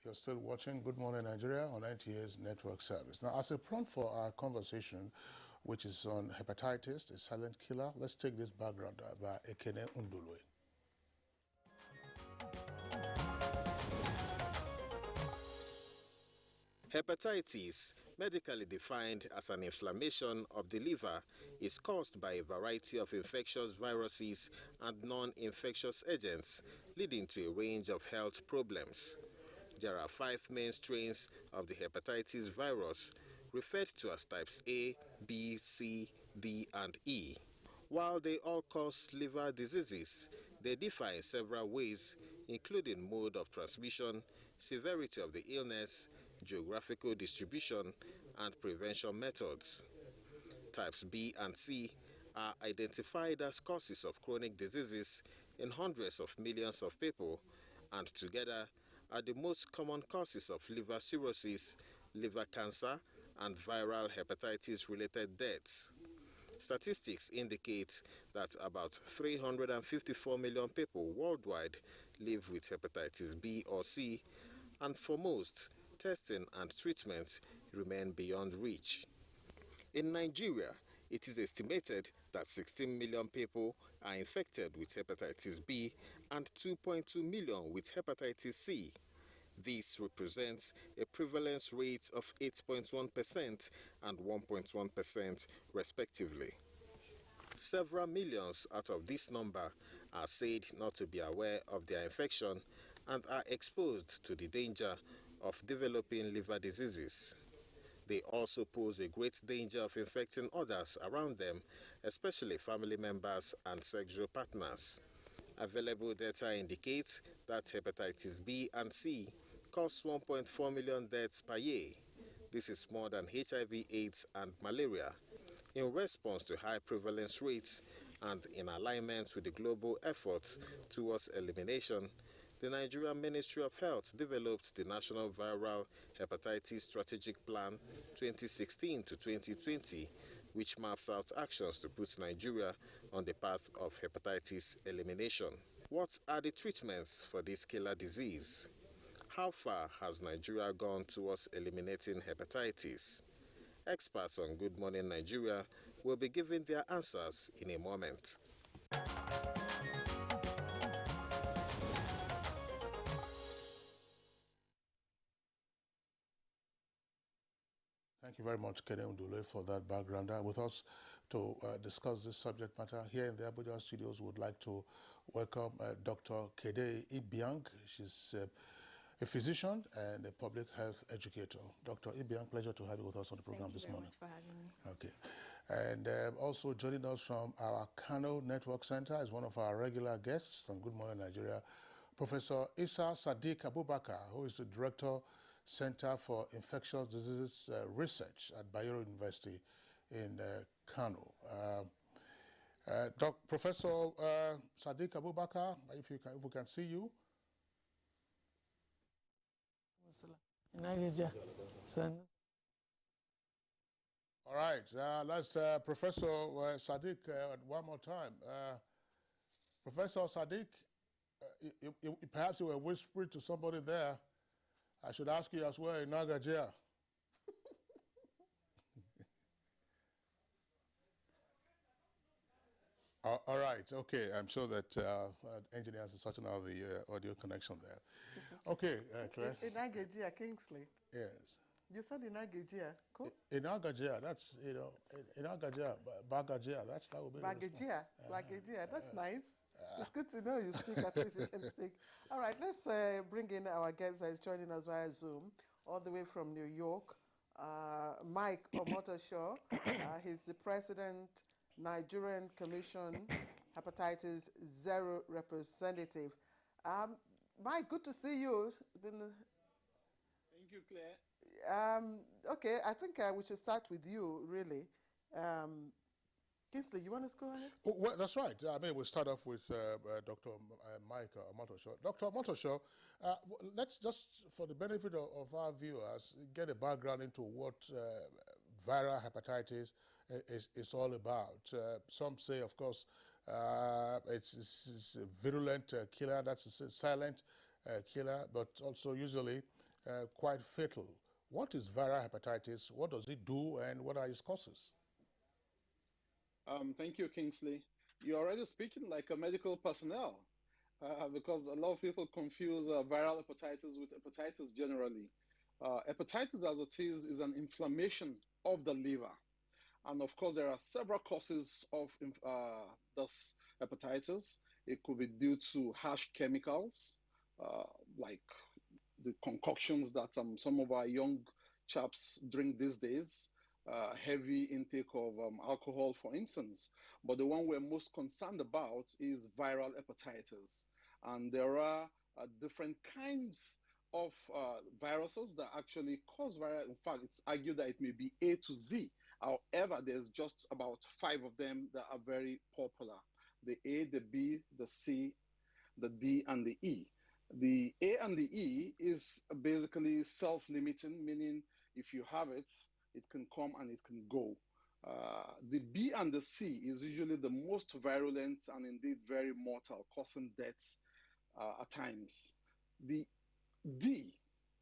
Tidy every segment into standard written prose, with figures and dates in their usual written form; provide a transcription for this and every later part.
You're still watching Good Morning Nigeria on NTA's network service. Now, as a prompt for our conversation, which is on hepatitis, the silent killer, let's take this background by Ekene Undulwe. Hepatitis, medically defined as an inflammation of the liver, is caused by a variety of infectious viruses and non-infectious agents, leading to a range of health problems. There are 5 main strains of the hepatitis virus, referred to as types A, B, C, D, and E. While they all cause liver diseases, they differ in several ways, including mode of transmission, severity of the illness, geographical distribution, and prevention methods. Types B and C are identified as causes of chronic diseases in hundreds of millions of people, and together are the most common causes of liver cirrhosis, liver cancer, and viral hepatitis-related deaths. Statistics indicate that about 354 million people worldwide live with hepatitis B or C, and for most, testing and treatment remain beyond reach. In Nigeria, it is estimated that 16 million people are infected with hepatitis B and 2.2 million with hepatitis C. This represents a prevalence rate of 8.1% and 1.1% respectively. Several millions out of this number are said not to be aware of their infection and are exposed to the danger of developing liver diseases. They also pose a great danger of infecting others around them, especially family members and sexual partners. Available data indicate that hepatitis B and C cause 1.4 million deaths per year. This is more than HIV/AIDS and malaria. In response to high prevalence rates and in alignment with the global efforts towards elimination, the Nigerian Ministry of Health developed the National Viral Hepatitis Strategic Plan 2016 to 2020, which maps out actions to put Nigeria on the path of hepatitis elimination. What are the treatments for this killer disease? How far has Nigeria gone towards eliminating hepatitis? Experts on Good Morning Nigeria will be giving their answers in a moment. Thank you very much, Ekene Undulwe, for that background. With us to discuss this subject matter here in the Abuja studios, we would like to welcome Dr. Kede Ibiang. She's a physician and a public health educator. Dr. Ibiang, pleasure to have you with us on the program this morning. Thank you very much for having me. Okay. And also joining us from our Kano Network Center is one of our regular guests on Good Morning Nigeria, Professor Isa Sadiq Abubakar, who is the Director, Center for Infectious Diseases Research at Bayero University in Kano. Professor Sadiq Abubakar, if we can see you. All right, let's Professor Sadiq one more time. Professor Sadiq, perhaps you were whispering to somebody there. I should ask you as well in Nigerian. All right, okay. I'm sure that engineers are sorting out the audio connection there. Okay, Claire. In Nigerian, Kingsley. Yes. You said in Nigerian. Cool. In Nigerian, that's, in Nigerian, Bagagia, that would be. Bagagia, that's nice. It's good to know you speak at least you can speak. All right, let's bring in our guest that is joining us via Zoom, all the way from New York, Mike Omotosho. He's the president, Nigerian Commission, Hepatitis Zero representative. Mike, good to see you. It's been... Thank you, Claire. Okay, I think we should start with you, really. Kingsley, you want to go ahead? Oh, well, that's right. I mean, we'll start off with Dr. Mike Omotosho. Dr. Omotosho, let's just, for the benefit of our viewers, get a background into what viral hepatitis is all about. Some say, of course, it's a virulent killer, that's a silent killer, but also usually quite fatal. What is viral hepatitis? What does it do, and what are its causes? Thank you, Kingsley. You're already speaking like a medical personnel because a lot of people confuse viral hepatitis with hepatitis generally. Hepatitis, as it is an inflammation of the liver. And of course, there are several causes of this hepatitis. It could be due to harsh chemicals, uh, like the concoctions that some of our young chaps drink these days, heavy intake of alcohol, for instance. But the one we're most concerned about is viral hepatitis. And there are different kinds of viruses that actually cause viral. In fact, it's argued that it may be A to Z. However, there's just about 5 of them that are very popular: the A, the B, the C, the D, and the E. The A and the E is basically self-limiting, meaning if you have it, it can come and it can go. The B and the C is usually the most virulent and indeed very mortal, causing deaths at times. The D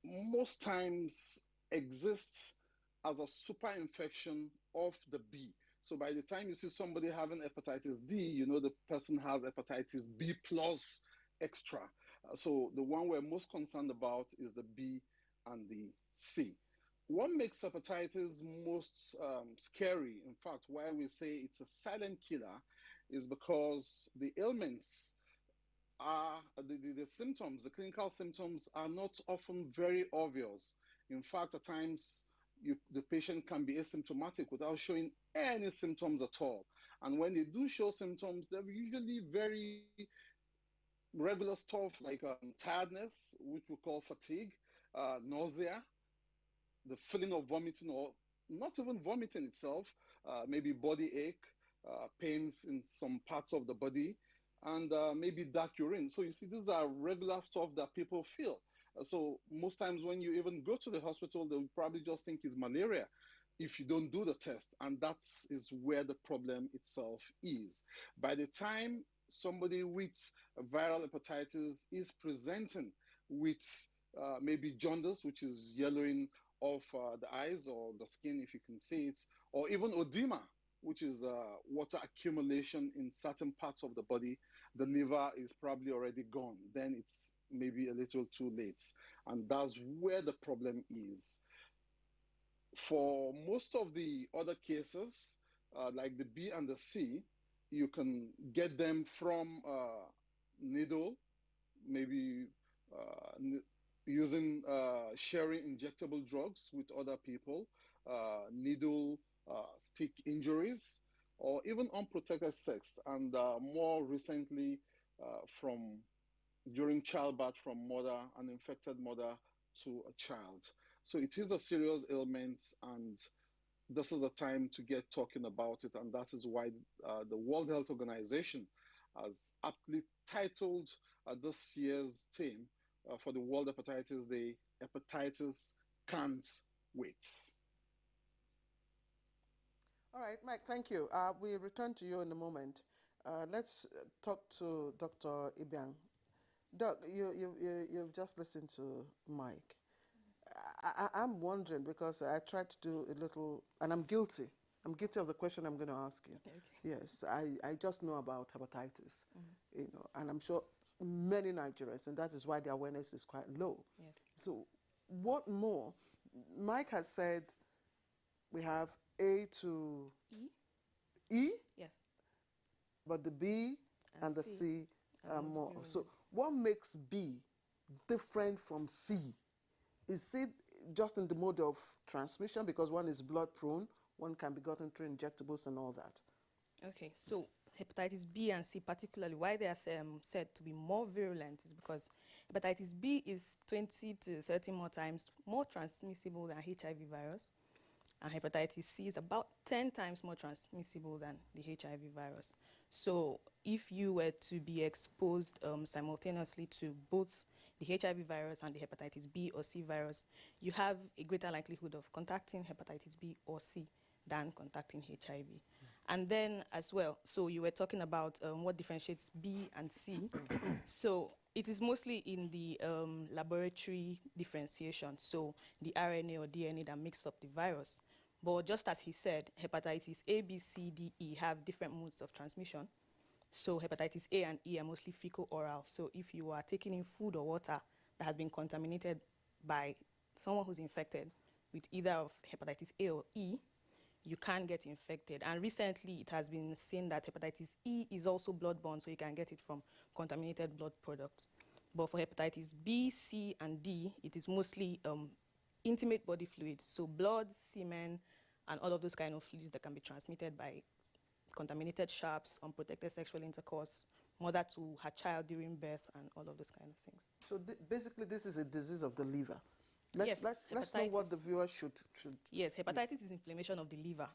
most times exists as a super infection of the B. So by the time you see somebody having hepatitis D, you know the person has hepatitis B plus extra. So the one we're most concerned about is the B and the C. What makes hepatitis most scary, in fact, why we say it's a silent killer, is because the ailments are the symptoms, the clinical symptoms are not often very obvious. In fact, at times the patient can be asymptomatic without showing any symptoms at all. And when they do show symptoms, they're usually very regular stuff like tiredness, which we call fatigue, nausea, the feeling of vomiting, or not even vomiting itself, maybe body ache, pains in some parts of the body, and maybe dark urine. So you see, these are regular stuff that people feel. So most times when you even go to the hospital, they'll probably just think it's malaria if you don't do the test. And that is where the problem itself is. By the time somebody with viral hepatitis is presenting with maybe jaundice, which is yellowing of the eyes or the skin, if you can see it, or even edema, which is water accumulation in certain parts of the body, the liver is probably already gone. Then it's maybe a little too late. And that's where the problem is. For most of the other cases, like the B and the C, you can get them from needle, maybe using sharing injectable drugs with other people, needle stick injuries, or even unprotected sex, and more recently from during childbirth from an infected mother to a child. So it is a serious ailment, and this is a time to get talking about it, and that is why the World Health Organization has aptly titled this year's theme for the World Hepatitis Day, Hepatitis Can't Wait. All right, Mike, thank you. We return to you in a moment. Let's talk to Dr. Ibiang. Doc, you've just listened to Mike. I'm wondering, because I tried to do a little, and I'm guilty. I'm guilty of the question I'm going to ask you. Okay. Yes, I just know about hepatitis, and I'm sure many Nigerians, and that is why the awareness is quite low. Yeah. So what more? Mike has said we have A to E, Yes. but the B and the C are most more. virulent. So what makes B different from C? Is it just in the mode of transmission, because one is blood prone, one can be gotten through injectables and all that? Okay, so hepatitis B and C particularly, why they are said to be more virulent is because hepatitis B is 20 to 30 more times more transmissible than HIV virus, and hepatitis C is about 10 times more transmissible than the HIV virus. So if you were to be exposed simultaneously to both the HIV virus and the hepatitis B or C virus, you have a greater likelihood of contacting hepatitis B or C than contacting HIV. And then as well, so you were talking about what differentiates B and C. So It is mostly in the laboratory differentiation, so the RNA or DNA that makes up the virus. But just as he said, hepatitis A, B, C, D, E have different modes of transmission. So hepatitis A and E are mostly fecal-oral. So if you are taking in food or water that has been contaminated by someone who's infected with either of hepatitis A or E, you can get infected. And recently, it has been seen that hepatitis E is also bloodborne, so you can get it from contaminated blood products. But for hepatitis B, C, and D, it is mostly intimate body fluids, so blood, semen, and all of those kind of fluids that can be transmitted by contaminated sharps, unprotected sexual intercourse, mother to her child during birth, and all of those kind of things. So basically, this is a disease of the liver. Let's know what the viewer should. Yes, hepatitis is inflammation of the liver.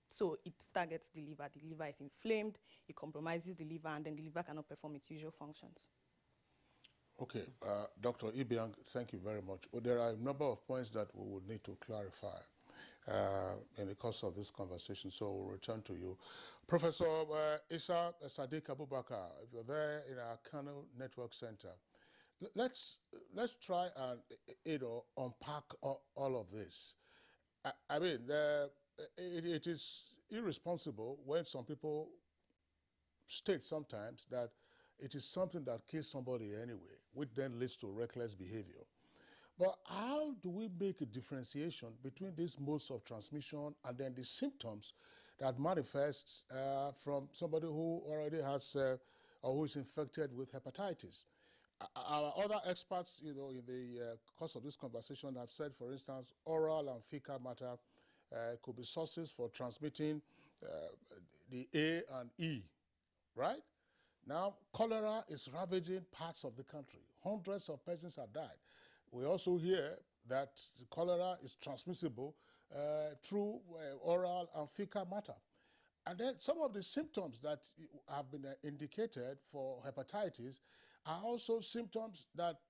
So it targets the liver. The liver is inflamed, it compromises the liver, and then the liver cannot perform its usual functions. Okay, Dr. Ibiang, thank you very much. Well, there are a number of points that we will need to clarify in the course of this conversation, so we'll return to you. Professor Isa Sadiq Abubakar, if you're there in our Kano Network Center, let's try and unpack all of this. I mean, it is irresponsible when some people state sometimes that it is something that kills somebody anyway, which then leads to reckless behavior. But how do we make a differentiation between these modes of transmission and then the symptoms that manifest from somebody who already has or who is infected with hepatitis? Our other experts, in the course of this conversation have said, for instance, oral and fecal matter could be sources for transmitting the A and E, right? Now, cholera is ravaging parts of the country. Hundreds of persons have died. We also hear that cholera is transmissible through oral and fecal matter. And then some of the symptoms that have been indicated for hepatitis are also symptoms that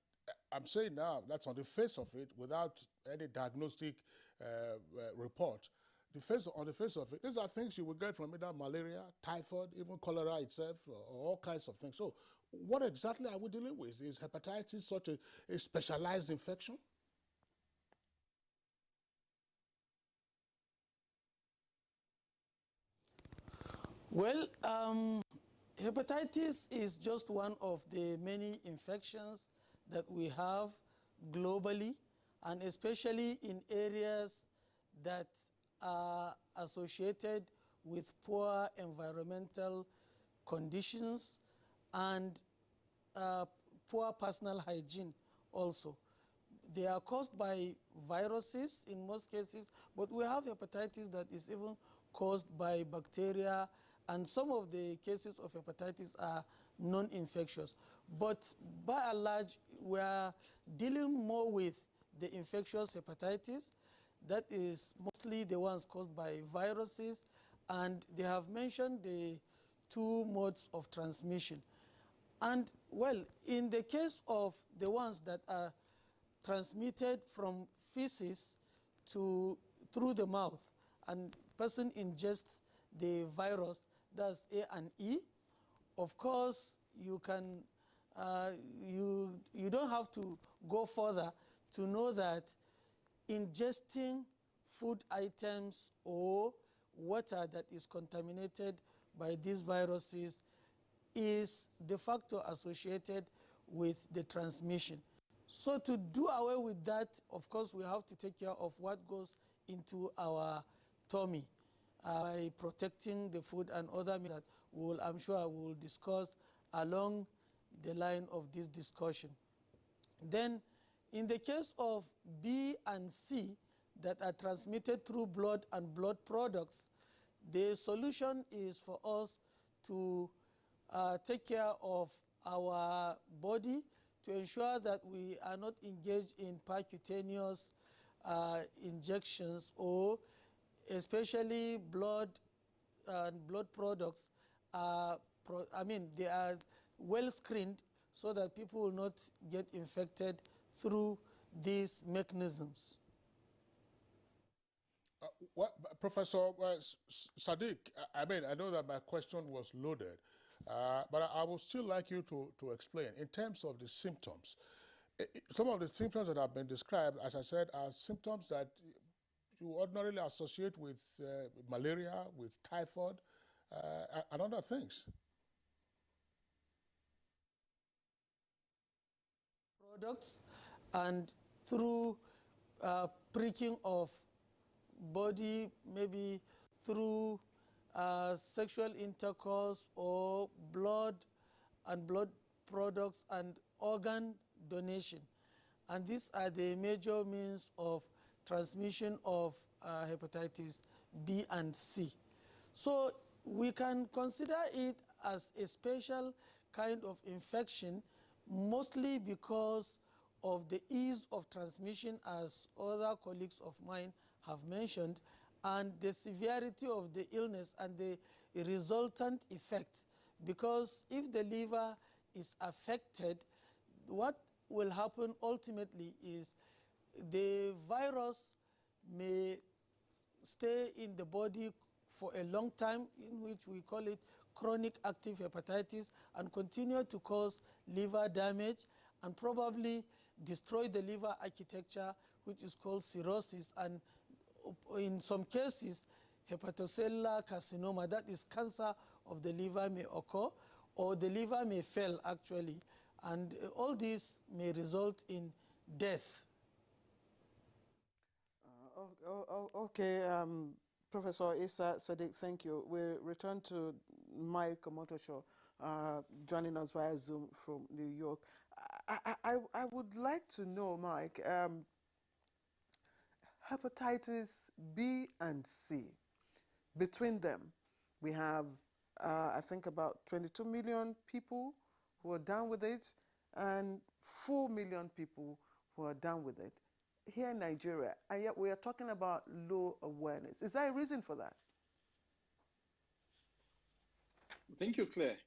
I'm saying now, that's on the face of it, without any diagnostic report. On the face of it, these are things you will get from either malaria, typhoid, even cholera itself, or all kinds of things. So what exactly are we dealing with? Is hepatitis such a specialized infection? Well, hepatitis is just one of the many infections that we have globally, and especially in areas that are associated with poor environmental conditions and poor personal hygiene also. They are caused by viruses in most cases, but we have hepatitis that is even caused by bacteria, and some of the cases of hepatitis are non-infectious. But by and large, we are dealing more with the infectious hepatitis. That is mostly the ones caused by viruses, and they have mentioned the two modes of transmission. And well, in the case of the ones that are transmitted from feces through the mouth, and person ingests the virus, that's A and E, of course you can you don't have to go further to know that ingesting food items or water that is contaminated by these viruses is de facto associated with the transmission. So to do away with that, of course, we have to take care of what goes into our tummy by protecting the food and other means that I'm sure we will discuss along the line of this discussion. Then, in the case of B and C that are transmitted through blood and blood products, the solution is for us to take care of our body to ensure that we are not engaged in percutaneous injections, or especially blood and blood products. They are well screened so that people will not get infected through these mechanisms. Professor Sadiq, I know that my question was loaded, But I would still like you to explain, in terms of the symptoms, some of the symptoms that have been described, as I said, are symptoms that you ordinarily associate with malaria, with typhoid, and other things. Products, and through pricking of body, maybe through sexual intercourse or blood and blood products and organ donation. And these are the major means of transmission of hepatitis B and C. So we can consider it as a special kind of infection, mostly because of the ease of transmission, as other colleagues of mine have mentioned, and the severity of the illness and the resultant effect. Because if the liver is affected, what will happen ultimately is the virus may stay in the body for a long time, in which we call it chronic active hepatitis, and continue to cause liver damage and probably destroy the liver architecture, which is called cirrhosis, and in some cases hepatocellular carcinoma, that is cancer of the liver, may occur, or the liver may fail actually, and all this may result in death. Okay, Professor Isa Sadiq, thank you. We return to Mike Omotosho, joining us via Zoom from New York. I would like to know, Mike, hepatitis B and C, between them, we have, I think, about 22 million people who are down with it and 4 million people who are down with it here in Nigeria, and yet we are talking about low awareness. Is there a reason for that? Thank you, Claire.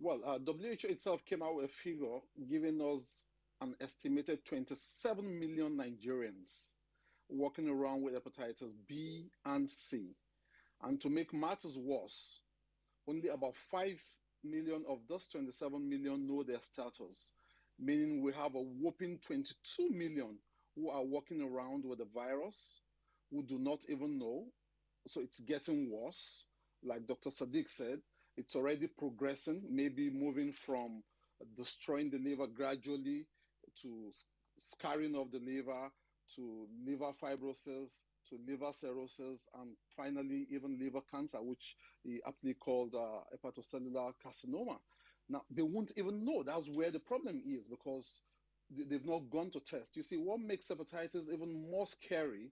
Well, WHO itself came out with a figure giving us an estimated 27 million Nigerians walking around with hepatitis B and C. And to make matters worse, only about 5 million of those 27 million know their status, meaning we have a whopping 22 million who are walking around with the virus, who do not even know. So it's getting worse. Like Dr. Sadiq said, it's already progressing, maybe moving from destroying the liver gradually to scarring of the liver, to liver fibrosis, to liver cirrhosis, and finally even liver cancer, which he aptly called hepatocellular carcinoma. Now, they won't even know. That's where the problem is, because they've not gone to test. You see, what makes hepatitis even more scary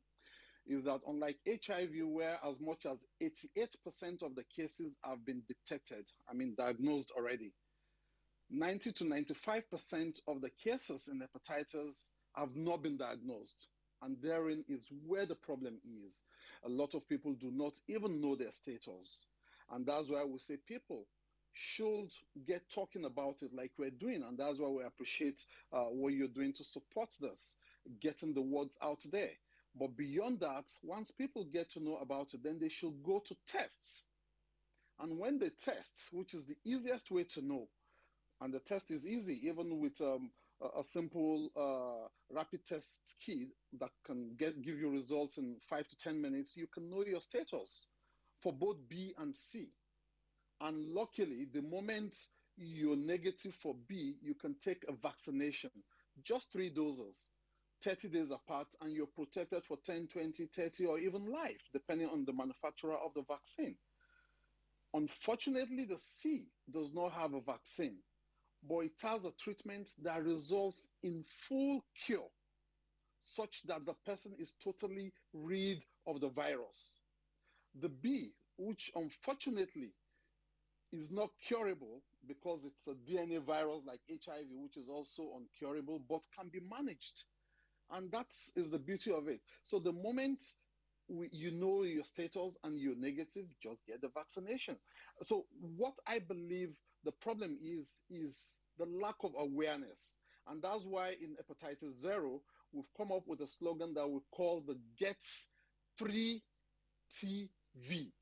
is that unlike HIV, where as much as 88% of the cases have been detected, diagnosed already, 90 to 95% of the cases in hepatitis have not been diagnosed. And therein is where the problem is. A lot of people do not even know their status. And that's why we say people should get talking about it like we're doing. And that's why we appreciate what you're doing to support this, getting the words out there. But beyond that, once people get to know about it, then they should go to tests. And when they test, which is the easiest way to know, and the test is easy, even with a simple rapid test kit that can give you results in 5 to 10 minutes, you can know your status for both B and C. And luckily, the moment you're negative for B, you can take a vaccination, just 3 doses, 30 days apart, and you're protected for 10, 20, 30, or even life, depending on the manufacturer of the vaccine. Unfortunately, the C does not have a vaccine, but it has a treatment that results in full cure, such that the person is totally rid of the virus. The B, which unfortunately is not curable because it's a DNA virus like HIV, which is also uncurable, but can be managed. And that is the beauty of it. So the moment you know your status and you're negative, just get the vaccination. So what I believe the problem is the lack of awareness. And that's why in Hepatitis Zero, we've come up with a slogan that we call the Get 3 TV.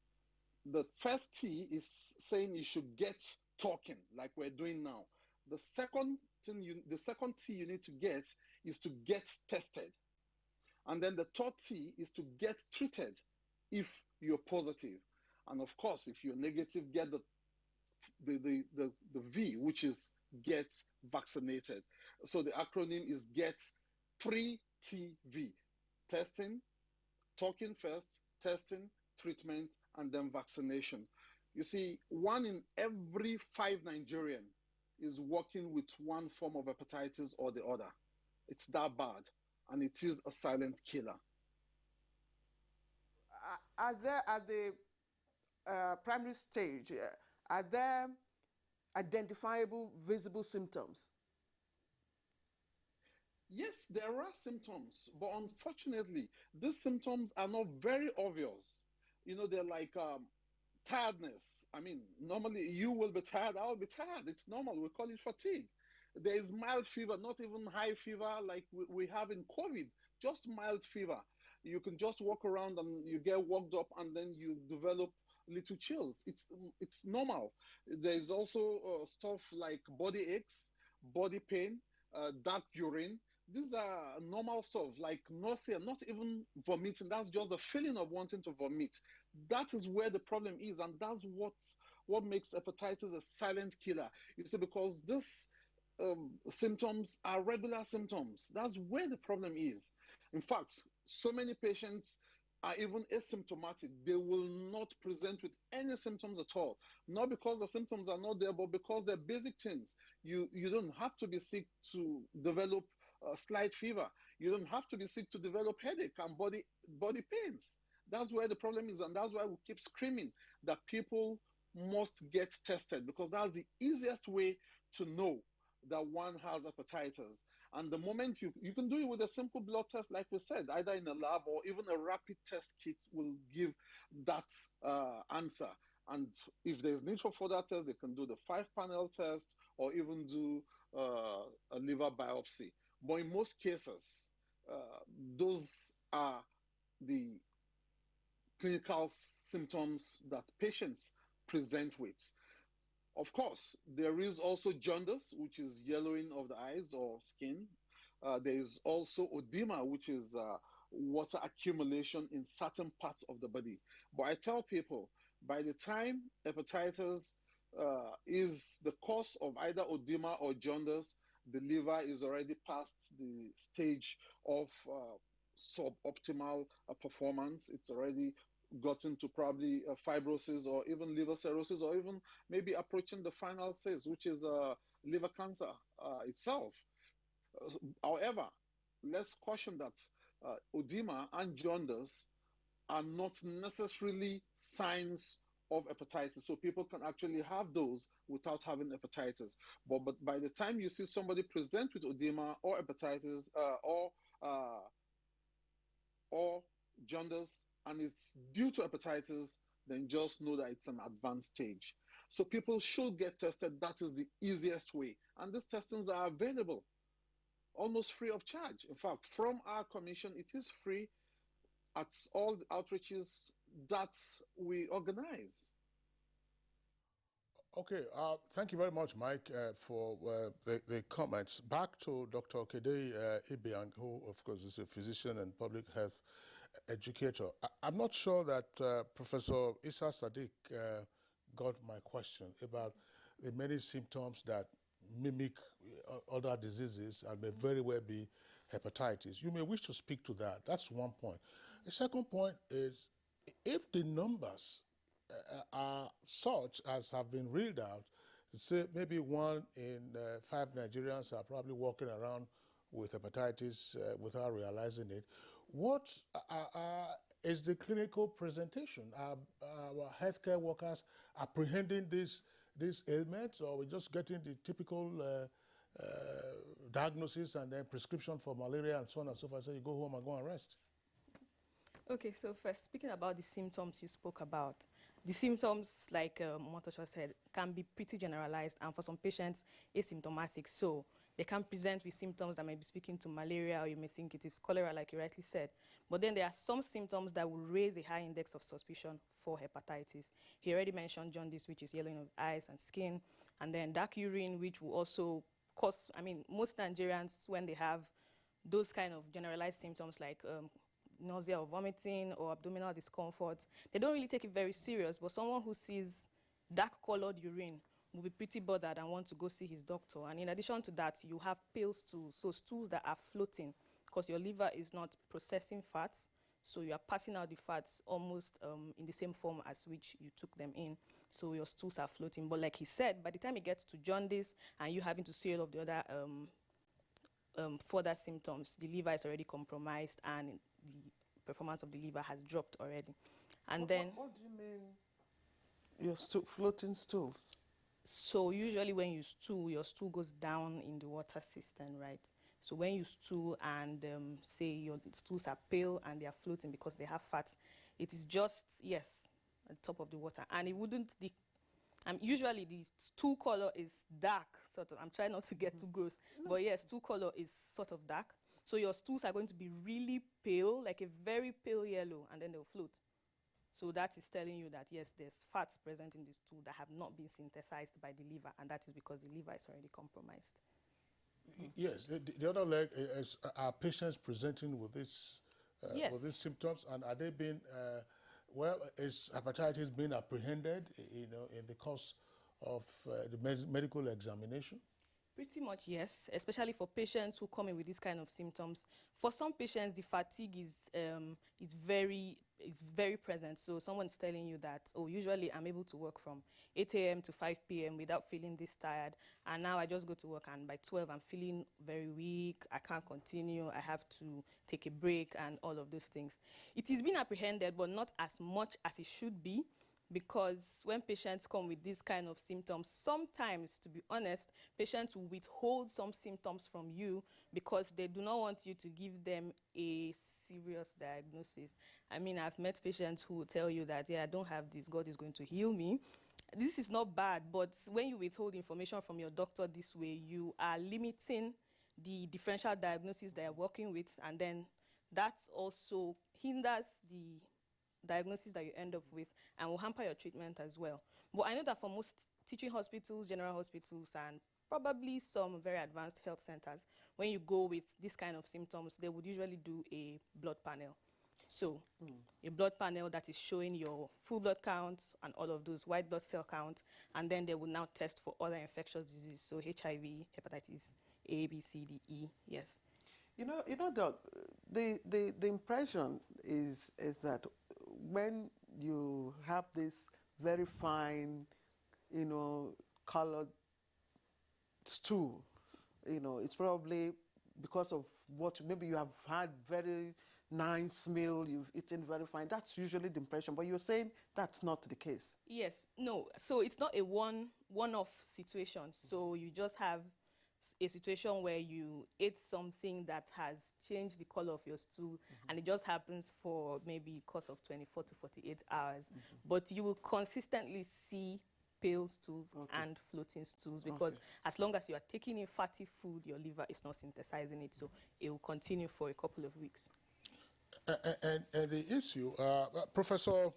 The first T is saying you should get talking like we're doing now. The second T you need to get is to get tested. And then the third T is to get treated if you're positive. And of course, if you're negative, get the V, which is get vaccinated. So the acronym is get 3TV. Testing, talking first, testing, treatment, and then vaccination. You see, 1 in every 5 Nigerian is working with one form of hepatitis or the other. It's that bad, and it is a silent killer. Are there, at the primary stage, are there identifiable, visible symptoms? Yes, there are symptoms, but unfortunately, these symptoms are not very obvious. You know, they're like tiredness. I mean, normally you will be tired, I'll be tired. It's normal. We call it fatigue. There is mild fever, not even high fever like we have in COVID, just mild fever. You can just walk around and you get worked up and then you develop little chills. It's normal. There is also stuff like body aches, body pain, dark urine. These are normal stuff like nausea, not even vomiting. That's just the feeling of wanting to vomit. That is where the problem is, and that's what makes hepatitis a silent killer. You see, because this symptoms are regular symptoms. That's where the problem is. In fact, so many patients are even asymptomatic. They will not present with any symptoms at all. Not because the symptoms are not there, but because they're basic things. You don't have to be sick to develop slight fever. You don't have to be sick to develop headache and body pains. That's where the problem is, and that's why we keep screaming that people must get tested, because that's the easiest way to know that one has hepatitis. And the moment you can do it with a simple blood test, like we said, either in a lab or even a rapid test kit will give that answer. And if there's need for further tests, they can do the 5-panel test or even do a liver biopsy. But in most cases, those are the clinical symptoms that patients present with. Of course, there is also jaundice, which is yellowing of the eyes or skin. There is also edema, which is water accumulation in certain parts of the body. But I tell people, by the time hepatitis is the cause of either edema or jaundice, the liver is already past the stage of suboptimal performance. It's already gotten to probably fibrosis or even liver cirrhosis, or even maybe approaching the final stage, which is liver cancer itself. However, let's caution that edema and jaundice are not necessarily signs of hepatitis. So people can actually have those without having hepatitis. But by the time you see somebody present with edema or hepatitis or jaundice, and it's due to hepatitis, then just know that it's an advanced stage. So people should get tested. That is the easiest way. And these testings are available almost free of charge. In fact, from our commission, it is free at all the outreaches that we organize. Okay, thank you very much, Mike, for the comments. Back to Dr. Kede Ibiang, who, of course, is a physician and public health educator. I'm not sure that Professor Issa Sadiq got my question about the many symptoms that mimic other diseases and may very well be hepatitis. You may wish to speak to that. That's one point. The second point is, if the numbers are such as have been reeled out, say maybe 1 in 5 Nigerians are probably walking around with hepatitis without realizing it, what is the clinical presentation? Are our healthcare workers apprehending these ailments, or are we just getting the typical diagnosis and then prescription for malaria and so on and so forth? So you go home and go and rest. Okay, so first, speaking about the symptoms you spoke about, the symptoms, like Motosha said, can be pretty generalized, and for some patients, asymptomatic. So they can present with symptoms that may be speaking to malaria, or you may think it is cholera, like you rightly said. But then there are some symptoms that will raise a high index of suspicion for hepatitis. He already mentioned jaundice, which is yellowing of eyes and skin, And then dark urine, which will also cause, I mean, most Nigerians, when they have those kind of generalized symptoms like nausea or vomiting or abdominal discomfort, they don't really take it very serious. But someone who sees dark-colored urine will be pretty bothered and want to go see his doctor. And in addition to that, you have pale stools, so stools that are floating because your liver is not processing fats, so you are passing out the fats almost in the same form as which you took them in. So your stools are floating. But like he said, by the time it gets to jaundice and you having to see all of the other further symptoms, the liver is already compromised and the performance of the liver has dropped already. And what do you mean, your floating stools? So usually when you stool, your stool goes down in the water system, right? So when you stool and say your stools are pale and they are floating because they have fats, it is just, yes, at the top of the water. And it wouldn't, usually the stool color is dark, sort of. I'm trying not to get too gross, but yes, stool color is sort of dark. So your stools are going to be really pale, like a very pale yellow, and then they'll float. So that is telling you that, yes, there's fats present in the stool that have not been synthesized by the liver, and that is because the liver is already compromised. Yes, the other leg is, are patients presenting with this Yes. with these symptoms, and are they being is hepatitis being apprehended, in the course of the medical examination? Pretty much, yes, especially for patients who come in with this kind of symptoms. For some patients, the fatigue is very present. So someone's telling you that, oh, usually I'm able to work from 8 a.m. to 5 p.m. without feeling this tired. And now I just go to work and by 12, I'm feeling very weak. I can't continue. I have to take a break and all of those things. It is being apprehended, but not as much as it should be. Because when patients come with these kind of symptoms, sometimes, to be honest, patients will withhold some symptoms from you because they do not want you to give them a serious diagnosis. I mean, I've met patients who will tell you that, yeah, I don't have this, God is going to heal me. This is not bad, but when you withhold information from your doctor this way, you are limiting the differential diagnosis they are working with, and then that also hinders the diagnosis that you end up with and will hamper your treatment as well. But I know that for most teaching hospitals, general hospitals, and probably some very advanced health centers, when you go with this kind of symptoms, they would usually do a blood panel. So a blood panel that is showing your full blood count and all of those, white blood cell count, and then they will now test for other infectious diseases, so HIV, hepatitis A, B, C, D, E, yes. Doc, the impression is that when you have this very fine, colored stool, it's probably because of what maybe you have had very nice meal, you've eaten very fine. That's usually the impression, but you're saying that's not the case. Yes, no. So it's not a one-off situation. So you just have a situation where you ate something that has changed the color of your stool, and it just happens for maybe a course of 24 to 48 hours. But you will consistently see pale stools and floating stools because as long as you are taking in fatty food, your liver is not synthesizing it, so it will continue for a couple of weeks. And the issue, Professor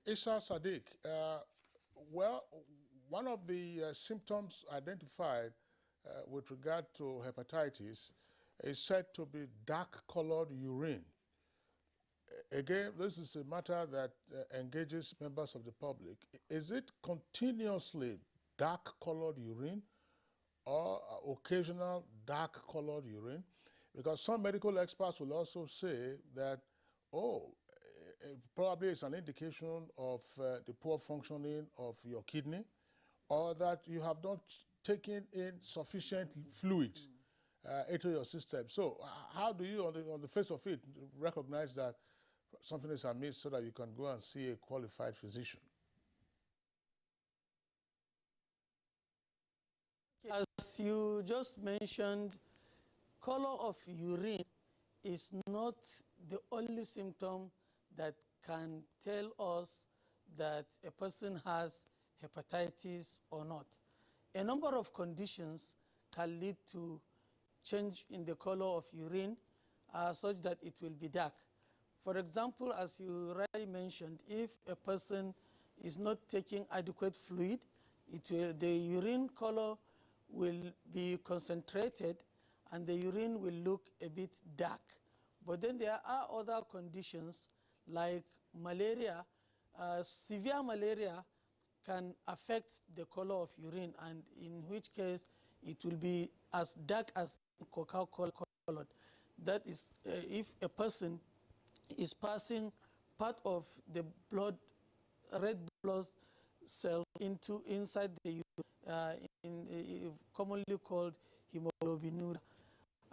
Isa Sadiq, well, one of the symptoms identified with regard to hepatitis is said to be dark-colored urine. Again, this is a matter that engages members of the public. Is it continuously dark-colored urine or occasional dark-colored urine? Because some medical experts will also say that, probably it's an indication of the poor functioning of your kidney, or that you have not taken in sufficient fluid into your system. So how do you, on the face of it, recognize that something is amiss so that you can go and see a qualified physician? As you just mentioned, color of urine is not the only symptom that can tell us that a person has hepatitis or not. A number of conditions can lead to change in the color of urine such that it will be dark. For example, as you rightly mentioned, if a person is not taking adequate fluid, The urine color will be concentrated and the urine will look a bit dark. But then there are other conditions like malaria. Severe malaria can affect the color of urine, and in which case it will be as dark as Coca-Cola colored. That is, if a person is passing part of the red blood cell inside the urine, commonly called hemoglobinuria,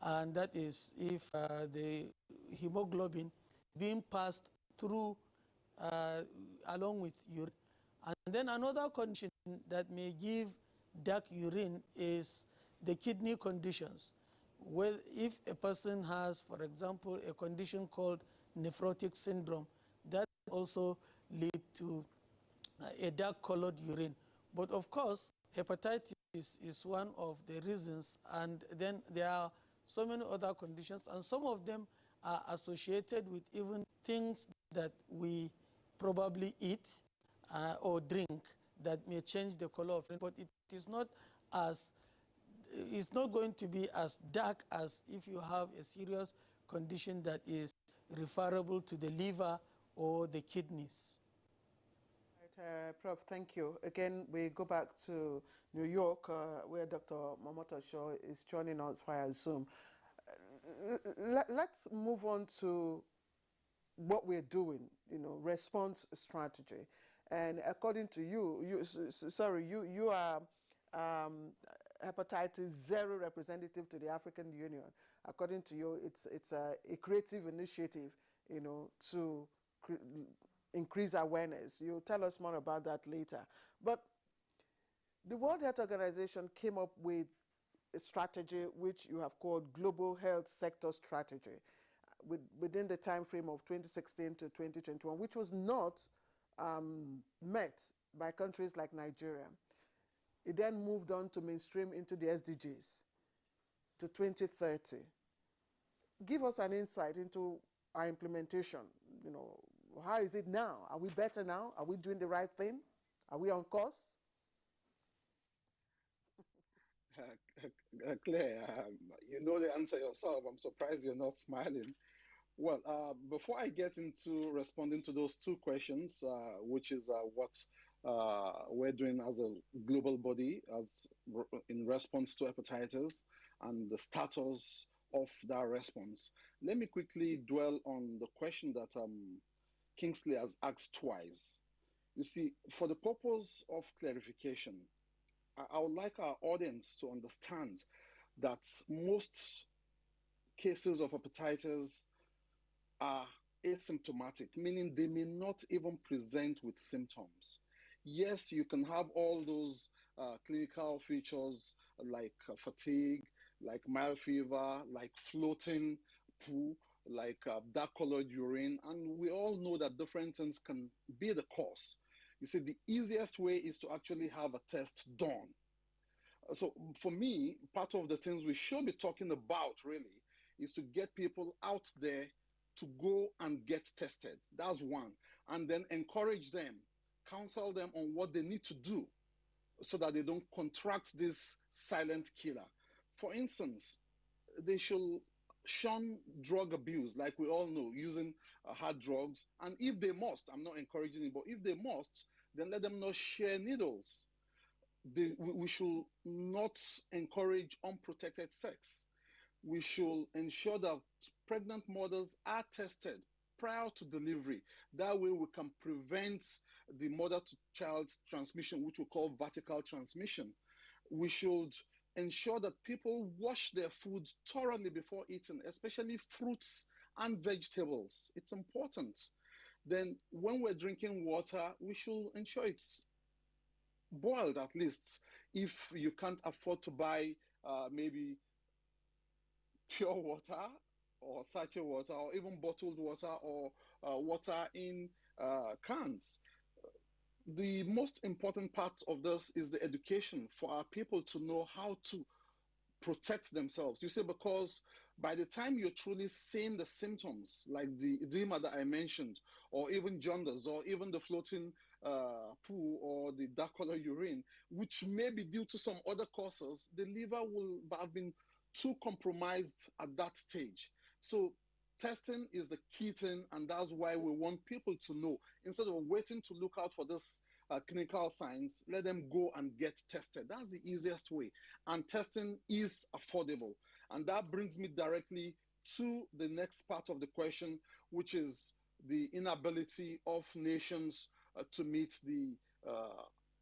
and that is if the hemoglobin being passed through along with urine. And then another condition that may give dark urine is the kidney conditions. Well, if a person has, for example, a condition called nephrotic syndrome, that also lead to a dark colored urine. But of course, hepatitis is one of the reasons, and then there are so many other conditions, and some of them are associated with even things that we probably eat or drink that may change the color of urine. But it is not as it's not going to be as dark as if you have a serious condition that is referable to the liver or the kidneys. Right, Prof, thank you. Again, we go back to New York, where Dr. Momoto Shaw is joining us via Zoom. Let's move on to what we're doing, response strategy. And according to you, you are hepatitis zero representative to the African Union. According to you, it's a creative initiative, to increase awareness. You'll tell us more about that later. But the World Health Organization came up with a strategy which you have called Global Health Sector Strategy within the time frame of 2016 to 2021, which was not met by countries like Nigeria. It then moved on to mainstream into the SDGs to 2030. Give us an insight into our implementation. How is it now? Are we better now? Are we doing the right thing? Are we on course? Claire, you know the answer yourself. I'm surprised you're not smiling. Well, before I get into responding to those two questions, which is what we're doing as a global body in response to hepatitis and the status of that response, let me quickly dwell on the question that Kingsley has asked twice. You see, for the purpose of clarification, I would like our audience to understand that most cases of hepatitis are asymptomatic, meaning they may not even present with symptoms. Yes, you can have all those clinical features like fatigue, like mild fever, like floating poo, like dark colored urine, and we all know that different things can be the cause. You see, the easiest way is to actually have a test done. So for me, part of the things we should be talking about really is to get people out there to go and get tested. That's one. And then encourage them, counsel them on what they need to do so that they don't contract this silent killer. For instance, they should shun drug abuse, like we all know, using hard drugs. And if they must, I'm not encouraging it, but if they must, then let them not share needles. We should not encourage unprotected sex. We should ensure that pregnant mothers are tested prior to delivery. That way we can prevent the mother-to-child transmission, which we call vertical transmission. We should ensure that people wash their food thoroughly before eating, especially fruits and vegetables. It's important. Then when we're drinking water, we should ensure it's boiled at least. If you can't afford to buy maybe pure water or sachet water or even bottled water or water in cans. The most important part of this is the education for our people to know how to protect themselves. You see, because by the time you're truly seeing the symptoms, like the edema that I mentioned, or even jaundice, or even the floating poo or the dark color urine, which may be due to some other causes, the liver will have been too compromised at that stage. So testing is the key thing, and that's why we want people to know. Instead of waiting to look out for this clinical signs, let them go and get tested. That's the easiest way. And testing is affordable. And that brings me directly to the next part of the question, which is the inability of nations to meet the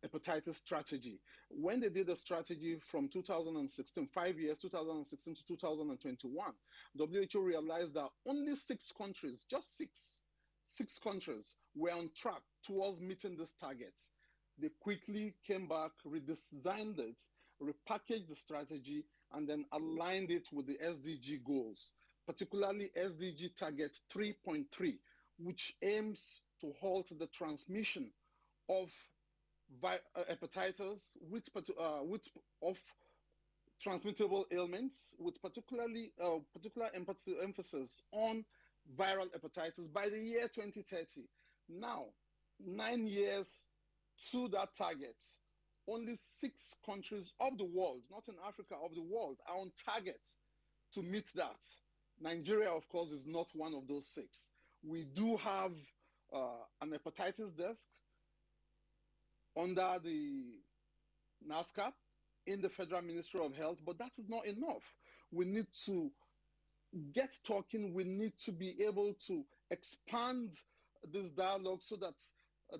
hepatitis strategy. When they did a strategy from 2016, 5 years, 2016 to 2021, WHO realized that only 6 countries, just six countries were on track towards meeting this target. They quickly came back, redesigned it, repackaged the strategy, and then aligned it with the SDG goals, particularly SDG target 3.3, which aims to halt the transmission of hepatitis of transmittable ailments, with particular emphasis on viral hepatitis by the year 2030. Now, 9 years to that target, only 6 countries of the world, not in Africa, of the world, are on target to meet that. Nigeria, of course, is not one of those 6. We do have an hepatitis desk under the NASCA in the Federal Ministry of Health, but that is not enough. We need to get talking. We need to be able to expand this dialogue so that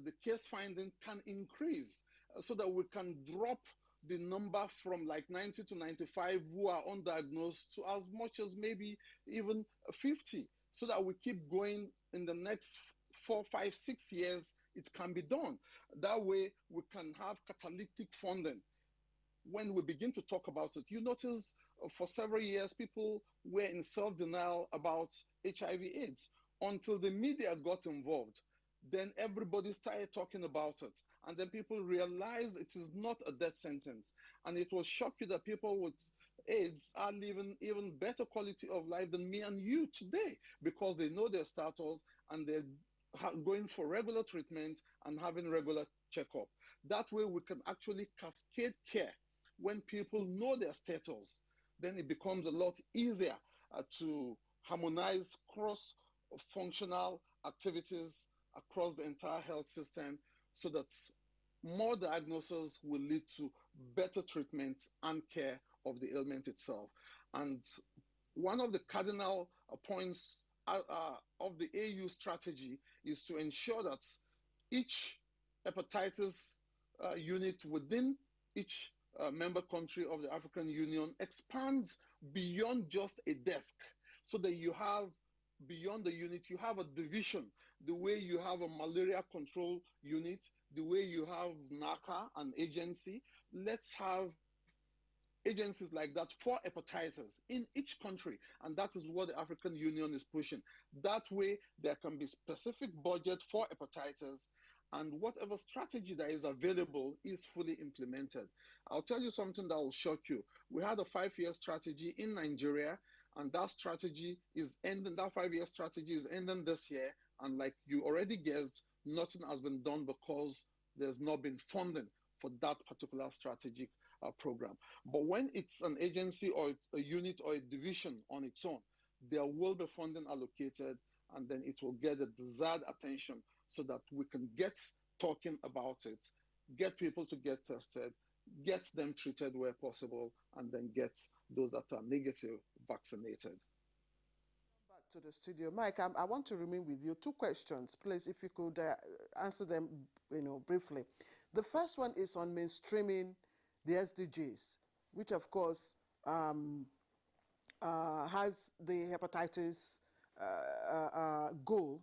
the case finding can increase, so that we can drop the number from like 90 to 95 who are undiagnosed to as much as maybe even 50, so that we keep going. In the next 4, 5, 6 years, it can be done. That way we can have catalytic funding. When we begin to talk about it, you notice for several years people were in self-denial about HIV/AIDS until the media got involved. Then everybody started talking about it, and then people realized it is not a death sentence. And it will shock you that people with AIDS are living even better quality of life than me and you today, because they know their status and they're going for regular treatment and having regular checkup. That way we can actually cascade care. When people know their status, then it becomes a lot easier to harmonize cross-functional activities across the entire health system, so that more diagnoses will lead to better treatment and care of the ailment itself. And one of the cardinal points of the AU strategy is to ensure that each hepatitis unit within each member country of the African Union expands beyond just a desk, so that you have, beyond the unit, you have a division, the way you have a malaria control unit, the way you have NACA, an agency. Let's have agencies like that for hepatitis in each country, and that is what the African Union is pushing. That way there can be specific budget for hepatitis, and whatever strategy that is available is fully implemented. I'll tell you something that will shock you. We had a 5-year strategy in Nigeria, and that strategy is ending, that 5-year strategy is ending this year, and like you already guessed, nothing has been done because there's not been funding for that particular strategic program. But when it's an agency or a unit or a division on its own, there will be funding allocated, and then it will get the desired attention, so that we can get talking about it, get people to get tested, get them treated where possible, and then get those that are negative vaccinated. Back to the studio. Mike, I want to remain with you. 2 questions, please, if you could answer them briefly. The first one is on mainstreaming the SDGs, which of course has the hepatitis goal,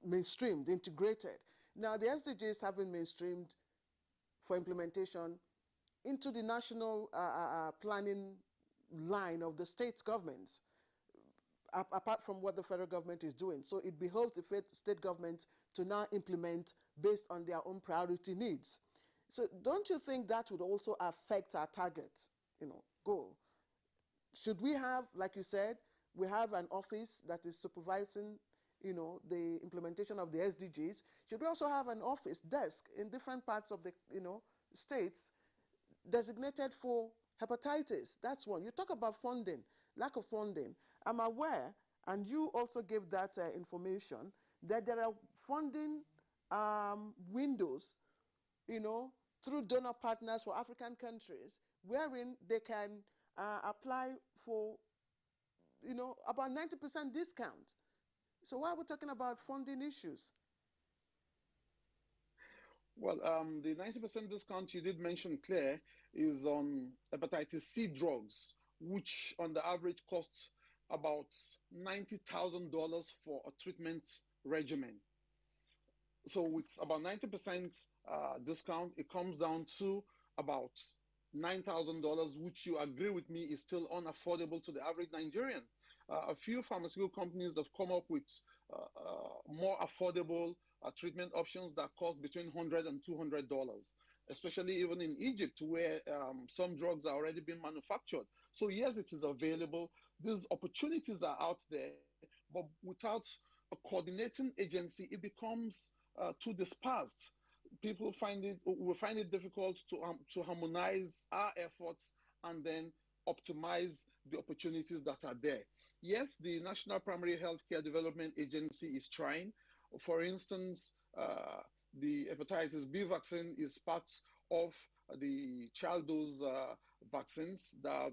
mainstreamed, integrated. Now the SDGs have been mainstreamed for implementation into the national planning line of the state governments, apart from what the federal government is doing. So it behoves the state governments to now implement based on their own priority needs. So don't you think that would also affect our target, goal? Should we have, like you said, we have an office that is supervising, the implementation of the SDGs, should we also have an office desk in different parts of the, states designated for hepatitis? That's one. You talk about funding, lack of funding. I'm aware, and you also gave that information, that there are funding windows, through donor partners for African countries, wherein they can apply for, about 90% discount. So why are we talking about funding issues? Well, the 90% discount you did mention, Claire, is on hepatitis C drugs, which on the average costs about $90,000 for a treatment regimen. So with about 90% discount, it comes down to about $9,000, which you agree with me is still unaffordable to the average Nigerian. A few pharmaceutical companies have come up with more affordable treatment options that cost between $100 and $200, especially even in Egypt, where some drugs are already being manufactured. So yes, it is available. These opportunities are out there, but without a coordinating agency, it becomes too dispersed. People will find it difficult to harmonize our efforts and then optimize the opportunities that are there. Yes, the National Primary Healthcare Development Agency is trying. For instance, the hepatitis B vaccine is part of the child dose vaccines that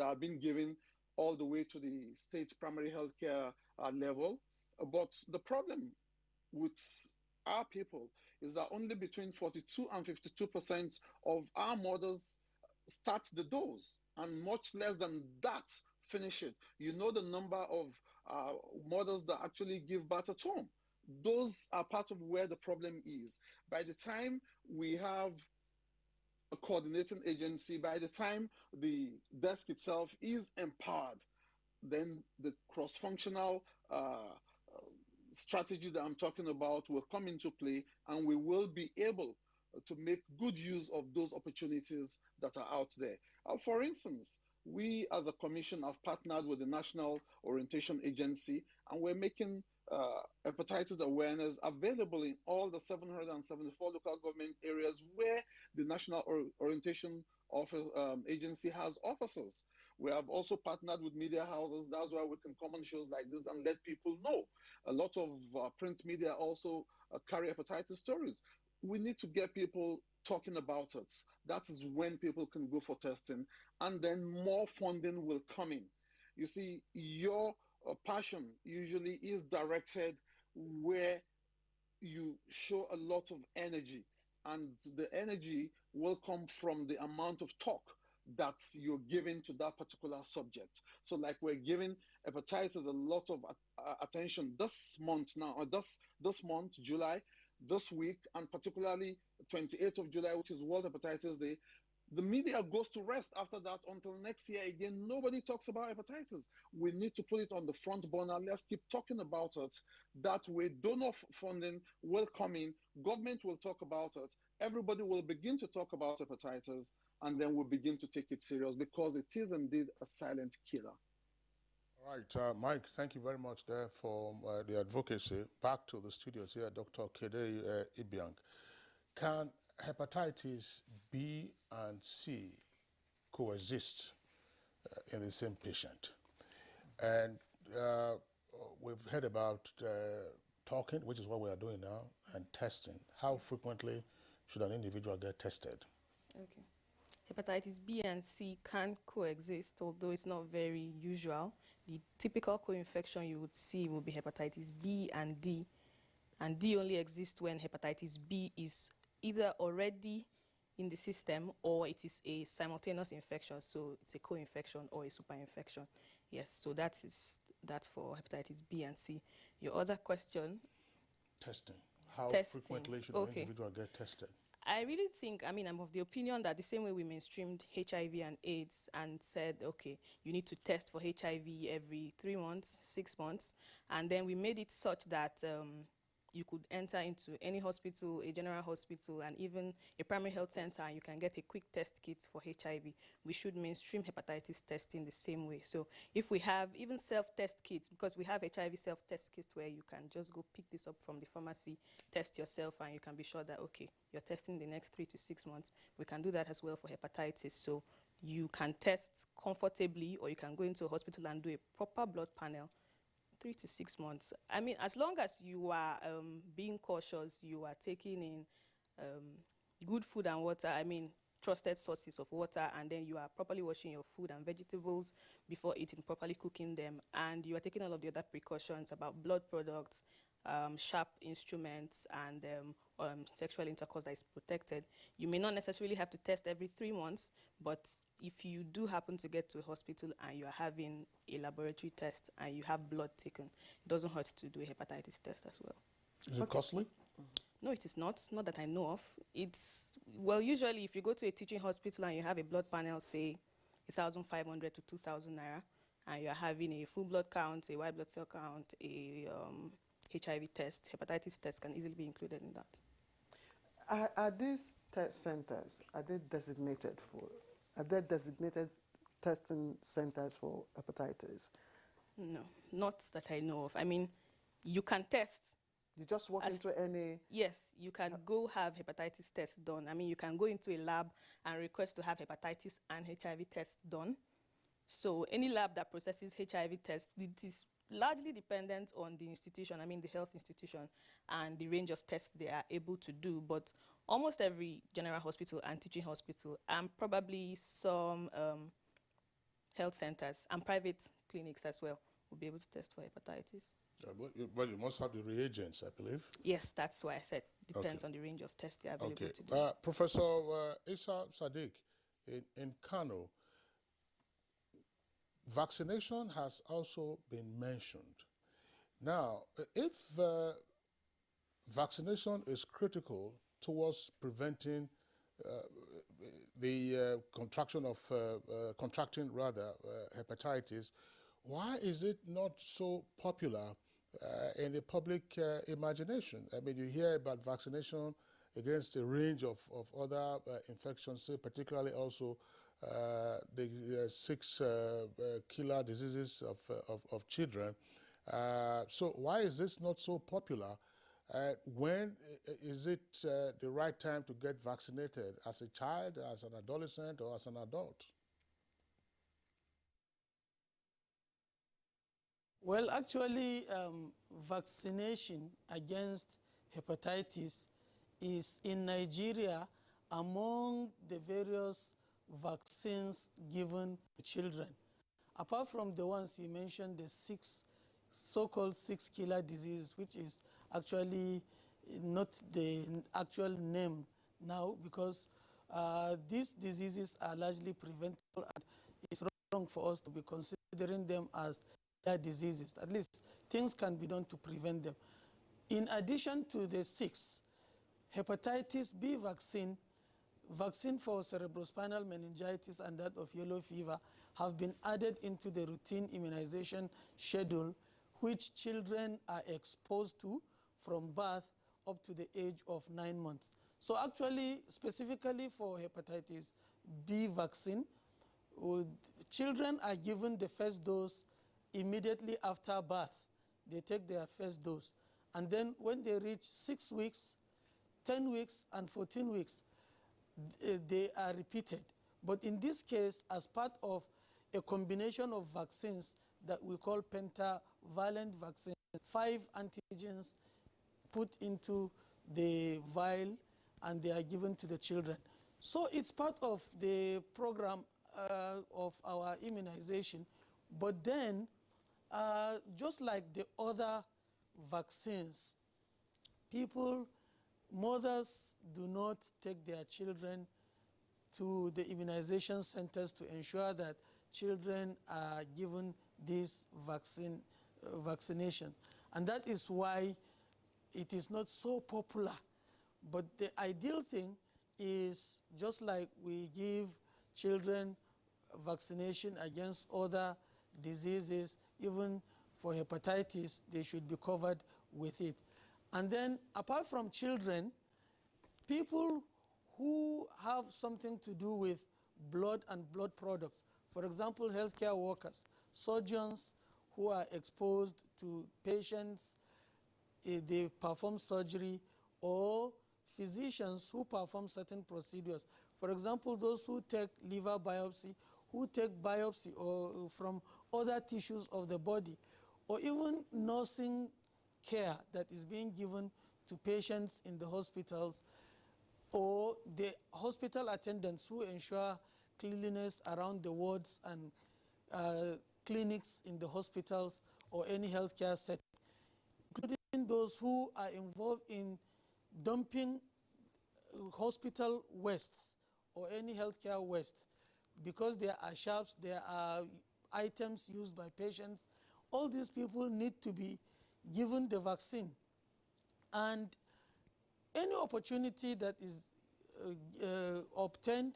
have been given all the way to the state primary healthcare level. But the problem with our people is that only between 42 and 52% of our mothers start the dose, and much less than that finish it. You know the number of mothers that actually give birth at home. Those are part of where the problem is. By the time we have a coordinating agency, by the time the desk itself is empowered, then the cross-functional strategy that I'm talking about will come into play, and we will be able to make good use of those opportunities that are out there. For instance, we as a commission have partnered with the National Orientation Agency, and we're making hepatitis awareness available in all the 774 local government areas where the National Orientation Agency has offices. We have also partnered with media houses. That's why we can come on shows like this and let people know. A lot of print media also carry hepatitis stories. We need to get people talking about it. That is when people can go for testing, and then more funding will come in. You see, your passion usually is directed where you show a lot of energy, and the energy will come from the amount of talk that you're giving to that particular subject. So like we're giving hepatitis a lot of attention this month now, or this month, July, this week, and particularly 28th of July, which is World Hepatitis Day. The media goes to rest after that until next year again. Nobody talks about hepatitis. We need to put it on the front burner. Let's keep talking about it. That way, donor funding will come in. Government will talk about it. Everybody will begin to talk about hepatitis, and then we'll begin to take it serious, because it is indeed a silent killer. All right, Mike, thank you very much there for the advocacy. Back to the studios here, Dr. Kede Ibiang. Can hepatitis B and C coexist in the same patient? And we've heard about talking, which is what we are doing now, and testing. How frequently should an individual get tested? Okay. Hepatitis B and C can coexist, although it's not very usual. The typical co-infection you would see will be hepatitis B and D. And D only exists when hepatitis B is either already in the system or it is a simultaneous infection, so it's a co-infection or a super-infection. Yes, so that is that for hepatitis B and C. Your other question? Testing. How frequently should an individual get tested? I really think, I'm of the opinion that the same way we mainstreamed HIV and AIDS and said, okay, you need to test for HIV every 3 months, 6 months, and then we made it such that you could enter into any hospital, a general hospital, and even a primary health center, and you can get a quick test kit for HIV. We should mainstream hepatitis testing the same way. So if we have even self-test kits, because we have HIV self-test kits where you can just go pick this up from the pharmacy, test yourself, and you can be sure that, okay, you're testing the next 3 to 6 months. We can do that as well for hepatitis. So you can test comfortably, or you can go into a hospital and do a proper blood panel 3 to 6 months. I mean, as long as you are being cautious, you are taking in good food and water, I mean, trusted sources of water, and then you are properly washing your food and vegetables before eating, properly cooking them, and you are taking all of the other precautions about blood products, sharp instruments, and sexual intercourse that is protected. You may not necessarily have to test every 3 months, but if you do happen to get to a hospital and you are having a laboratory test and you have blood taken, it doesn't hurt to do a hepatitis test as well. Is it costly? No, it is not. Not that I know of. It's, well, usually if you go to a teaching hospital and you have a blood panel, say 1,500 to 2,000 naira, and you're having a full blood count, a white blood cell count, a HIV test, hepatitis test can easily be included in that. Are these test centers, are they designated for, are there designated testing centers for hepatitis? No, not that I know of. I mean, you can test. You just walk into any... Yes, you can go have hepatitis test done. I mean, you can go into a lab and request to have hepatitis and HIV tests done. So any lab that processes HIV tests, it is largely dependent on the institution, I mean the health institution, and the range of tests they are able to do. But almost every general hospital and teaching hospital, and probably some health centers and private clinics as well, will be able to test for hepatitis. But you must have the reagents, I believe. Yes, that's why I said depends on the range of tests they are available to do. Professor Isa Sadiq, in Kano, vaccination has also been mentioned. Now, if vaccination is critical towards preventing the contracting hepatitis, why is it not so popular in the public imagination? I mean, you hear about vaccination against a range of other infections, say particularly also the 6 killer diseases of children. So why is this not so popular? When is it the right time to get vaccinated? As a child, as an adolescent, or as an adult? Well, actually, vaccination against hepatitis is in Nigeria among the various vaccines given to children. Apart from the ones you mentioned, the 6 so-called 6 killer diseases, which is actually not the actual name now, because these diseases are largely preventable, and it's wrong for us to be considering them as their diseases. At least things can be done to prevent them. In addition to the 6, hepatitis B vaccine, vaccine for cerebrospinal meningitis and that of yellow fever have been added into the routine immunization schedule, which children are exposed to from birth up to the age of 9 months. So actually, specifically for hepatitis B vaccine, children are given the first dose immediately after birth. They take their first dose. And then when they reach 6 weeks, 10 weeks, and 14 weeks, they are repeated. But in this case, as part of a combination of vaccines that we call pentavalent vaccine, 5 antigens put into the vial and they are given to the children. So it's part of the program of our immunization. But then, just like the other vaccines, mothers do not take their children to the immunization centers to ensure that children are given this vaccination. And that is why it is not so popular. But the ideal thing is, just like we give children vaccination against other diseases, even for hepatitis, they should be covered with it. And then apart from children, people who have something to do with blood and blood products, for example, healthcare workers, surgeons who are exposed to patients, they perform surgery, or physicians who perform certain procedures. For example, those who take liver biopsy, who take biopsy or from other tissues of the body, or even nursing care that is being given to patients in the hospitals, or the hospital attendants who ensure cleanliness around the wards and clinics in the hospitals or any healthcare setting, including those who are involved in dumping hospital wastes or any healthcare waste, because there are sharps, there are items used by patients. All these people need to be given the vaccine. And any opportunity that is obtained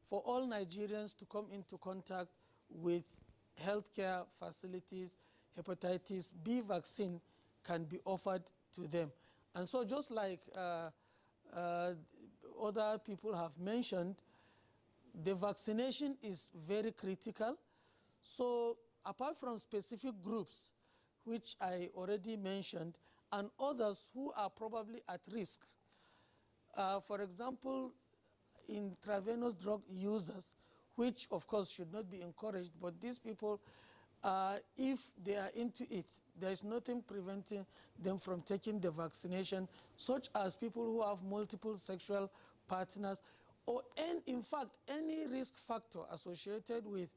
for all Nigerians to come into contact with healthcare facilities, hepatitis B vaccine can be offered to them. And so just like other people have mentioned, the vaccination is very critical. So apart from specific groups, which I already mentioned, and others who are probably at risk, for example, intravenous drug users, which of course should not be encouraged, but these people, if they are into it, there is nothing preventing them from taking the vaccination, such as people who have multiple sexual partners, or in fact, any risk factor associated with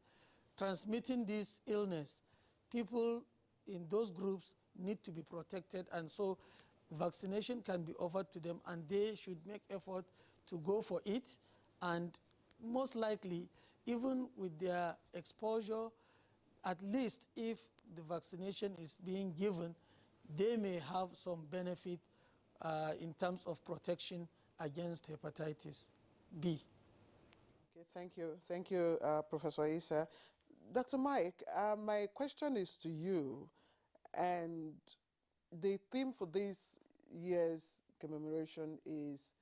transmitting this illness. People in those groups need to be protected, and so vaccination can be offered to them, and they should make effort to go for it. And most likely, even with their exposure, at least if the vaccination is being given, they may have some benefit in terms of protection against hepatitis B. Okay, thank you, Professor Issa. Dr. Mike, my question is to you, and the theme for this year's commemoration is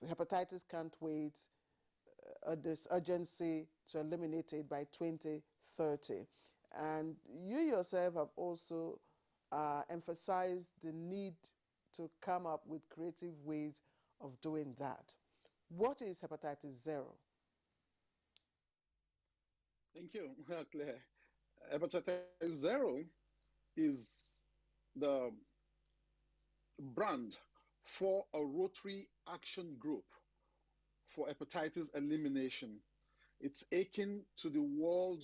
hepatitis can't wait, this urgency to eliminate it by 2030. And you yourself have also emphasized the need to come up with creative ways of doing that. What is hepatitis zero? Thank you, Claire. Hepatitis zero is the brand for a Rotary Action Group for hepatitis elimination. It's akin to the World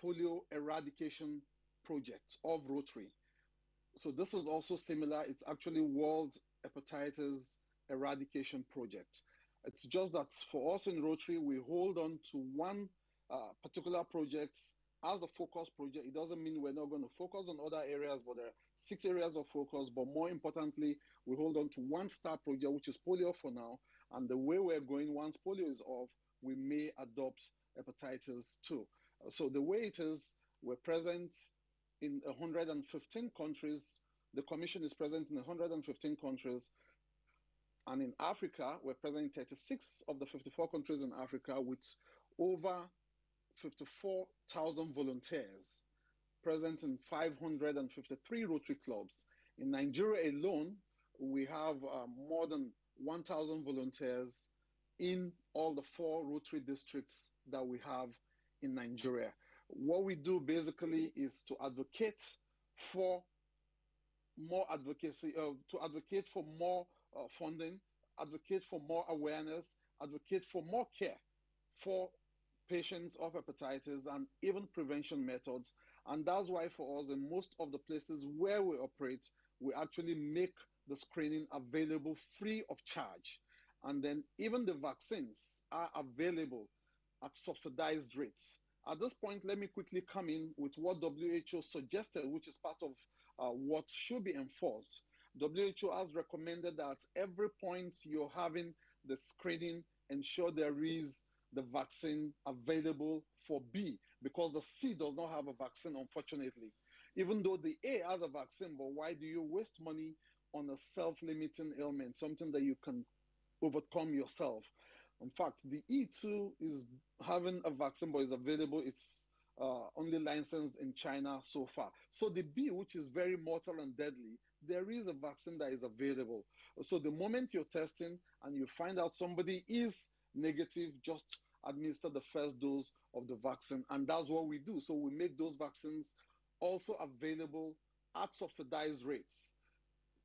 Polio Eradication Project of Rotary. So this is also similar. It's actually World Hepatitis Eradication Project. It's just that for us in Rotary, we hold on to one particular project as a focus project. It doesn't mean we're not going to focus on other areas, but there are 6 areas of focus. But more importantly, we hold on to one star project, which is polio for now. And the way we're going, once polio is off, we may adopt hepatitis too. So the way it is, we're present in 115 countries. The Commission is present in 115 countries. And in Africa, we're present in 36 of the 54 countries in Africa, with over 54,000 volunteers present in 553 Rotary clubs. In Nigeria alone, we have more than 1,000 volunteers in all the 4 Rotary districts that we have in Nigeria. What we do basically is to advocate for more advocacy, to advocate for more funding, advocate for more awareness, advocate for more care for patients of hepatitis, and even prevention methods. And that's why for us, in most of the places where we operate, we actually make the screening available free of charge. And then even the vaccines are available at subsidized rates. At this point, let me quickly come in with what WHO suggested, which is part of what should be enforced. WHO has recommended that every point you're having the screening, ensure there is the vaccine available for B, because the C does not have a vaccine, unfortunately. Even though the A has a vaccine, but why do you waste money on a self-limiting ailment, something that you can overcome yourself. In fact, the E2 is having a vaccine, but is available. It's only licensed in China so far. So the B, which is very mortal and deadly, there is a vaccine that is available. So the moment you're testing and you find out somebody is negative, just administer the first dose of the vaccine. And that's what we do. So we make those vaccines also available at subsidized rates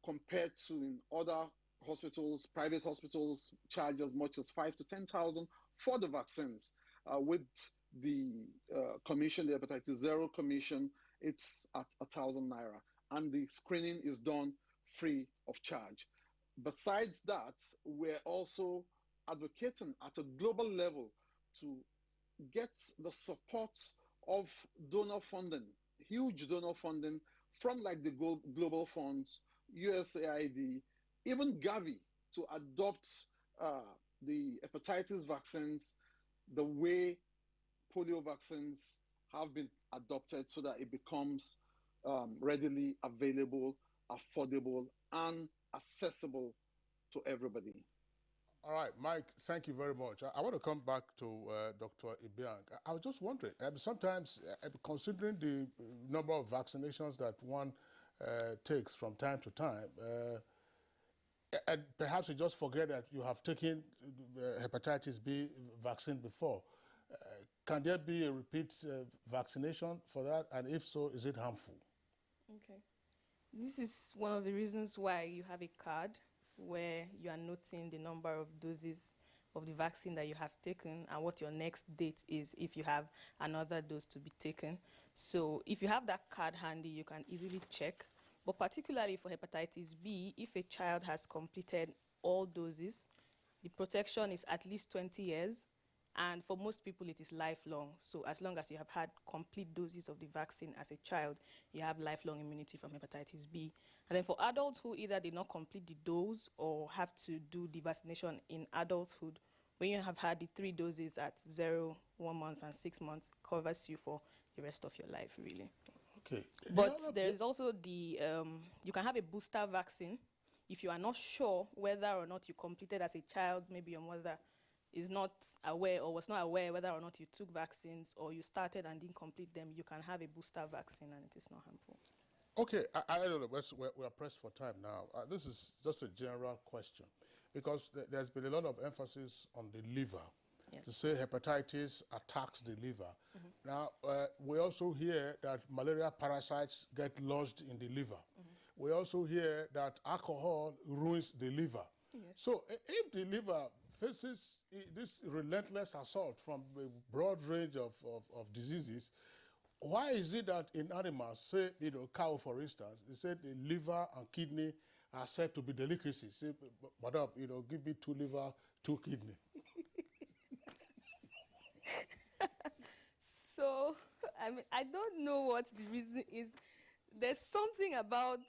compared to in other hospitals. Private hospitals charge as much as 5,000 to 10,000 for the vaccines. With the commission, the Hepatitis Zero Commission, it's at 1,000 naira, and the screening is done free of charge. Besides that, we're also advocating at a global level to get the support of donor funding, huge donor funding from like the global funds, USAID, even Gavi, to adopt the hepatitis vaccines the way polio vaccines have been adopted, so that it becomes readily available, affordable, and accessible to everybody. All right, Mike, thank you very much. I want to come back to Dr. Ibiang. I was just wondering, sometimes considering the number of vaccinations that one takes from time to time, and perhaps you just forget that you have taken hepatitis B vaccine before. Can there be a repeat vaccination for that? And if so, is it harmful? Okay. This is one of the reasons why you have a card where you are noting the number of doses of the vaccine that you have taken and what your next date is if you have another dose to be taken. So if you have that card handy, you can easily check. But particularly for hepatitis B, if a child has completed all doses, the protection is at least 20 years. And for most people, it is lifelong. So as long as you have had complete doses of the vaccine as a child, you have lifelong immunity from hepatitis B. And then for adults who either did not complete the dose or have to do the vaccination in adulthood, when you have had the 3 doses at 0, 1 month, and 6 months, covers you for the rest of your life, really. Okay. But there is also the, you can have a booster vaccine if you are not sure whether or not you completed as a child. Maybe your mother is not aware or was not aware whether or not you took vaccines, or you started and didn't complete them. You can have a booster vaccine and it is not harmful. Okay, I don't know, we are pressed for time now. This is just a general question, because there's been a lot of emphasis on the liver. Yes. To say hepatitis attacks the liver. Mm-hmm. Now, we also hear that malaria parasites get lodged in the liver. Mm-hmm. We also hear that alcohol ruins the liver. Yes. So if the liver faces this relentless assault from a broad range of diseases, why is it that in animals, say, cow, for instance, they said the liver and kidney are said to be delicacies? Say, madam, give me 2 liver, 2 kidney. So, I mean, I don't know what the reason is. There's something about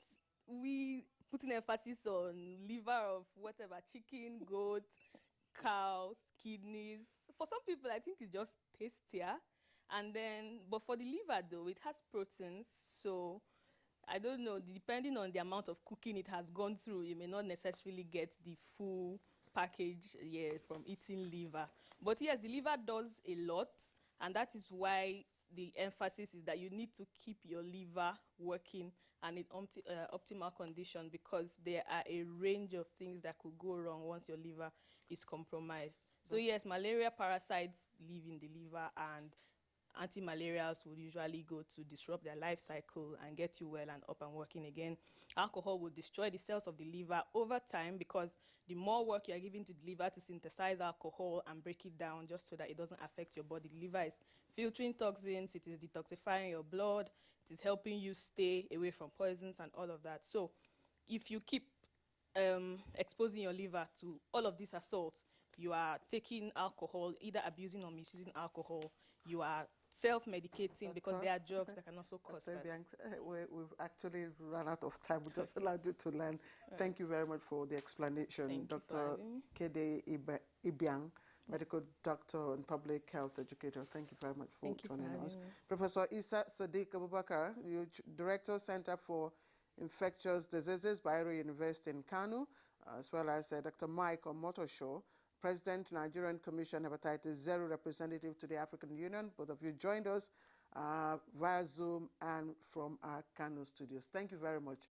we putting emphasis on liver of whatever, chicken, goat, cows, kidneys. For some people, I think it's just tastier. And then, but for the liver though, it has proteins. So I don't know, depending on the amount of cooking it has gone through, you may not necessarily get the full package from eating liver. But yes, the liver does a lot. And that is why the emphasis is that you need to keep your liver working and in optimal condition, because there are a range of things that could go wrong once your liver is compromised. So yes, malaria parasites live in the liver, and anti-malarials would usually go to disrupt their life cycle and get you well and up and working again. Alcohol will destroy the cells of the liver over time, because the more work you are giving to the liver to synthesize alcohol and break it down just so that it doesn't affect your body. The liver is filtering toxins, it is detoxifying your blood, it is helping you stay away from poisons and all of that. So if you keep exposing your liver to all of these assaults, you are taking alcohol, either abusing or misusing alcohol, you are self-medicating, because there are drugs that can also cause that. We've actually run out of time. We just allowed you to learn. Right. Thank you very much for the explanation, Dr. Kede Ibiang, medical doctor and public health educator. Thank you very much for joining us. Professor Isa Sadiq Abubakar, Director, Center for Infectious Diseases, Bayero University in Kano, as well as Dr. Mike Omotosho, President, Nigerian Commission Hepatitis Zero representative to the African Union. Both of you joined us via Zoom and from our Kano studios. Thank you very much.